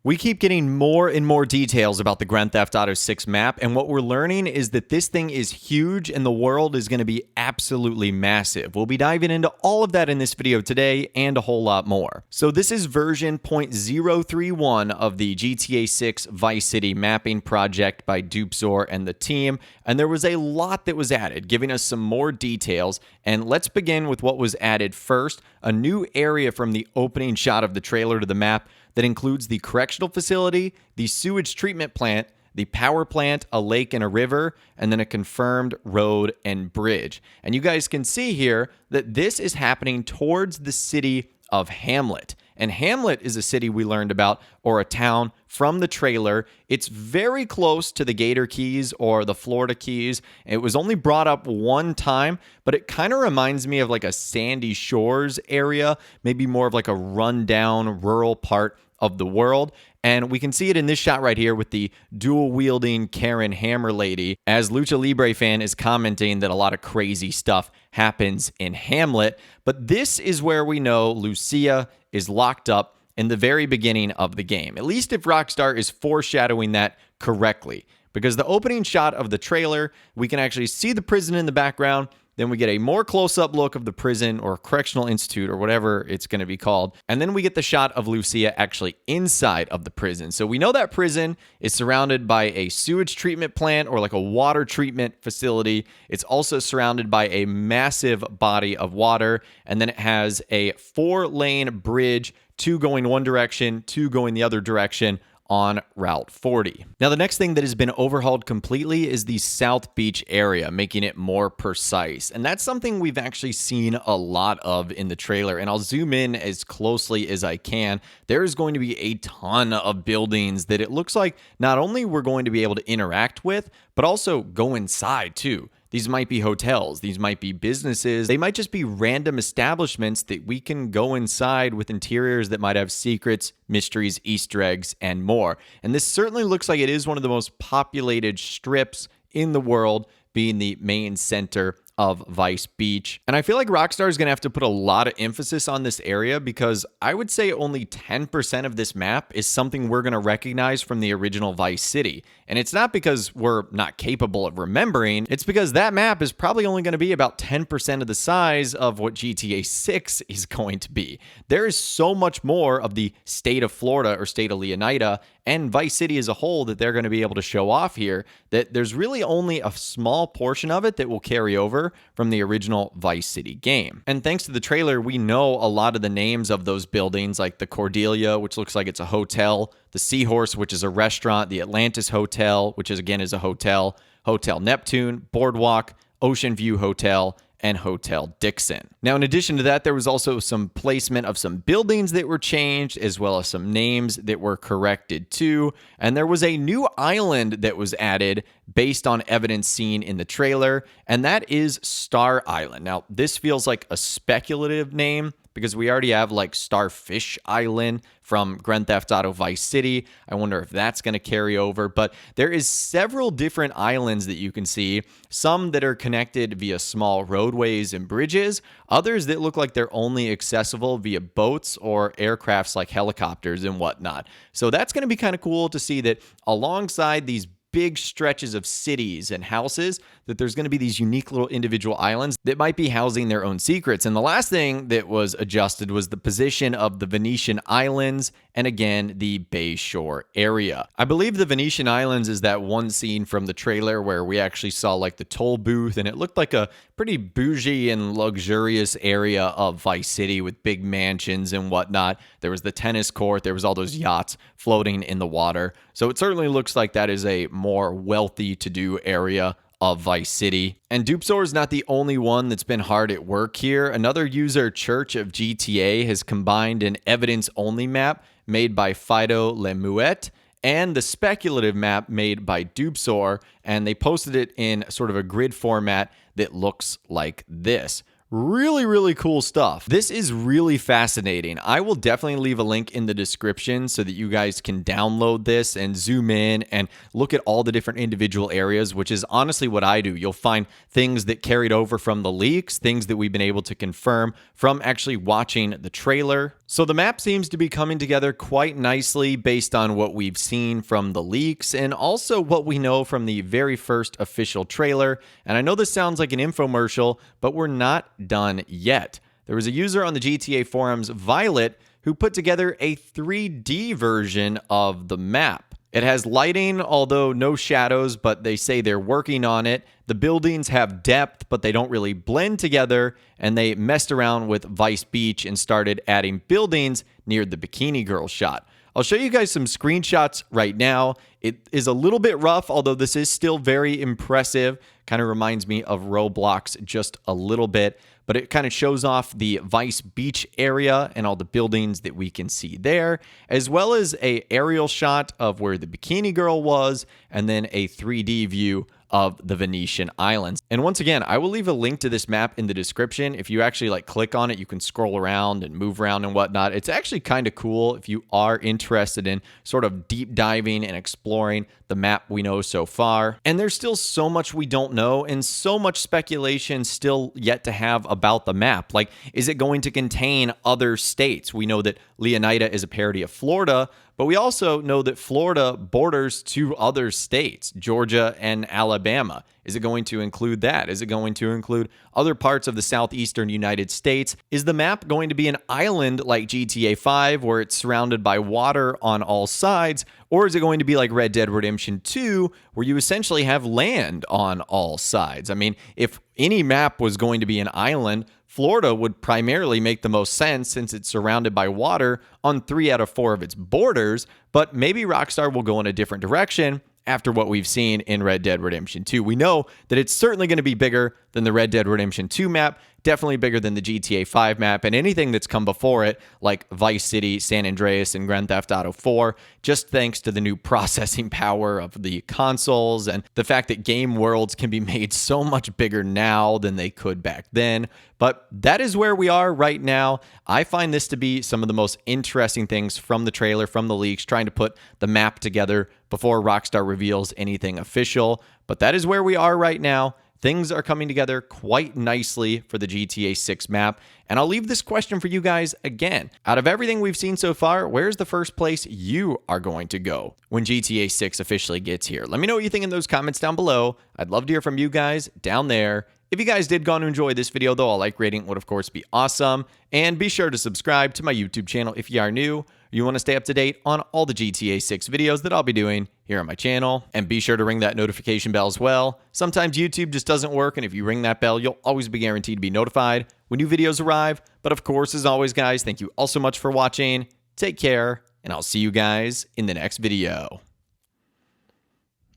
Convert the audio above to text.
We keep getting more and more details about the Grand Theft Auto 6 map, and what we're learning is that this thing is huge and the world is going to be absolutely massive. We'll be diving into all of that in this video today and a whole lot more. So this is version 0.031 of the GTA 6 Vice City mapping project by Dupzor and the team, and there was a lot that was added, giving us some more details. And let's begin with what was added first, a new area from the opening shot of the trailer to the map that includes the correctional facility, the sewage treatment plant, the power plant, a lake and a river, and then a confirmed road and bridge. And you guys can see here that this is happening towards the city of Hamlet. And Hamlet is a city we learned about, or a town, from the trailer. It's very close to the Gator Keys or the Florida Keys. It was only brought up one time, but it kind of reminds me of like a Sandy Shores area, maybe more of like a rundown rural part of the world. And we can see it in this shot right here with the dual-wielding Karen Hammer lady, as Lucha Libre fan is commenting that a lot of crazy stuff happens in Hamlet. But this is where we know Lucia is locked up in the very beginning of the game, at least if Rockstar is foreshadowing that correctly. Because the opening shot of the trailer, we can actually see the prison in the background. Then we get a more close-up look of the prison or correctional institute or whatever it's going to be called. And then we get the shot of Lucia actually inside of the prison. So we know that prison is surrounded by a sewage treatment plant or like a water treatment facility. It's also surrounded by a massive body of water. And then it has a 4-lane bridge, 2 going one direction, 2 going the other direction, on Route 40. Now, the next thing that has been overhauled completely is the South Beach area, making it more precise. And that's something we've actually seen a lot of in the trailer. And I'll zoom in as closely as I can. There is going to be a ton of buildings that it looks like not only we're going to be able to interact with, but also go inside too. These might be hotels, these might be businesses, they might just be random establishments that we can go inside with interiors that might have secrets, mysteries, Easter eggs, and more. And this certainly looks like it is one of the most populated strips in the world, being the main center of Vice Beach. And I feel like Rockstar is going to have to put a lot of emphasis on this area, because I would say only 10% of this map is something we're going to recognize from the original Vice City. And it's not because we're not capable of remembering, it's because that map is probably only going to be about 10% of the size of what GTA 6 is going to be. There is so much more of the state of Florida or state of Leonida and Vice City as a whole that they're going to be able to show off here, that there's really only a small portion of it that will carry over from the original Vice City game. And thanks to the trailer, we know a lot of the names of those buildings, like the Cordelia, which looks like it's a hotel, the Seahorse, which is a restaurant, the Atlantis Hotel, which is again is a hotel, Hotel Neptune, Boardwalk, Ocean View Hotel, and Hotel Dixon. Now, in addition to that, there was also some placement of some buildings that were changed, as well as some names that were corrected too. And there was a new island that was added based on evidence seen in the trailer, and that is Star Island. Now, this feels like a speculative name, because we already have like Starfish Island from Grand Theft Auto Vice City. I wonder if that's going to carry over, but there is several different islands that you can see, some that are connected via small roadways and bridges, others that look like they're only accessible via boats or aircrafts like helicopters and whatnot. So that's going to be kind of cool to see that alongside these big stretches of cities and houses, that there's going to be these unique little individual islands that might be housing their own secrets. And the last thing that was adjusted was the position of the Venetian Islands, and again, the Bay Shore area. I believe the Venetian Islands is that one scene from the trailer where we actually saw like the toll booth, and it looked like a pretty bougie and luxurious area of Vice City with big mansions and whatnot. There was the tennis court, there was all those yachts floating in the water. So it certainly looks like that is a more wealthy to-do area of Vice City. And Dupzor is not the only one that's been hard at work here. Another user, Church of GTA, has combined an evidence-only map made by Fido Lemuet and the speculative map made by Dupzor, and they posted it in sort of a grid format that looks like this. Really cool stuff. This is really fascinating. I will definitely leave a link in the description so that you guys can download this and zoom in and look at all the different individual areas, which is honestly what I do. You'll find things that carried over from the leaks, things that we've been able to confirm from actually watching the trailer. So the map seems to be coming together quite nicely based on what we've seen from the leaks and also what we know from the very first official trailer. And I know this sounds like an infomercial, but we're not done yet. There was a user on the GTA forums, Violet, who put together a 3D version of the map. It has lighting, although no shadows, but they say they're working on it. The buildings have depth, but they don't really blend together, and they messed around with Vice Beach and started adding buildings near the Bikini Girl shot. I'll show you guys some screenshots right now. It is a little bit rough, although this is still very impressive. Kind of reminds me of Roblox just a little bit, but it kind of shows off the Vice Beach area and all the buildings that we can see there, as well as an aerial shot of where the Bikini Girl was, and then a 3D view of the Venetian Islands. And once again, I will leave a link to this map in the description. If you actually click on it, you can scroll around and move around and whatnot. It's actually kind of cool if you are interested in sort of deep diving and exploring the map we know so far. And there's still so much we don't know and so much speculation still yet to have about the map. Like, is it going to contain other states? We know that Leonida is a parody of Florida, but we also know that Florida borders two other states, Georgia and Alabama. Is it going to include that? Is it going to include other parts of the southeastern United States? Is the map going to be an island like GTA 5 where it's surrounded by water on all sides? Or is it going to be like Red Dead Redemption 2 where you essentially have land on all sides? I mean, if any map was going to be an island, Florida would primarily make the most sense since it's surrounded by water on 3 out of 4 of its borders, but maybe Rockstar will go in a different direction after what we've seen in Red Dead Redemption 2. We know that it's certainly going to be bigger than the Red Dead Redemption 2 map, definitely bigger than the GTA 5 map, and anything that's come before it, like Vice City, San Andreas, and Grand Theft Auto 4, just thanks to the new processing power of the consoles and the fact that game worlds can be made so much bigger now than they could back then. But that is where we are right now. I find this to be some of the most interesting things from the trailer, from the leaks, trying to put the map together before Rockstar reveals anything official. But that is where we are right now. Things are coming together quite nicely for the GTA 6 map. And I'll leave this question for you guys again. Out of everything we've seen so far, where's the first place you are going to go when GTA 6 officially gets here? Let me know what you think in those comments down below. I'd love to hear from you guys down there. If you guys did go on to enjoy this video, though, a like rating would, of course, be awesome. And be sure to subscribe to my YouTube channel if you are new. You want to stay up to date on all the GTA 6 videos that I'll be doing here on my channel. And be sure to ring that notification bell as well. Sometimes YouTube just doesn't work, and if you ring that bell, you'll always be guaranteed to be notified when new videos arrive. But of course, as always, guys, thank you all so much for watching. Take care, and I'll see you guys in the next video.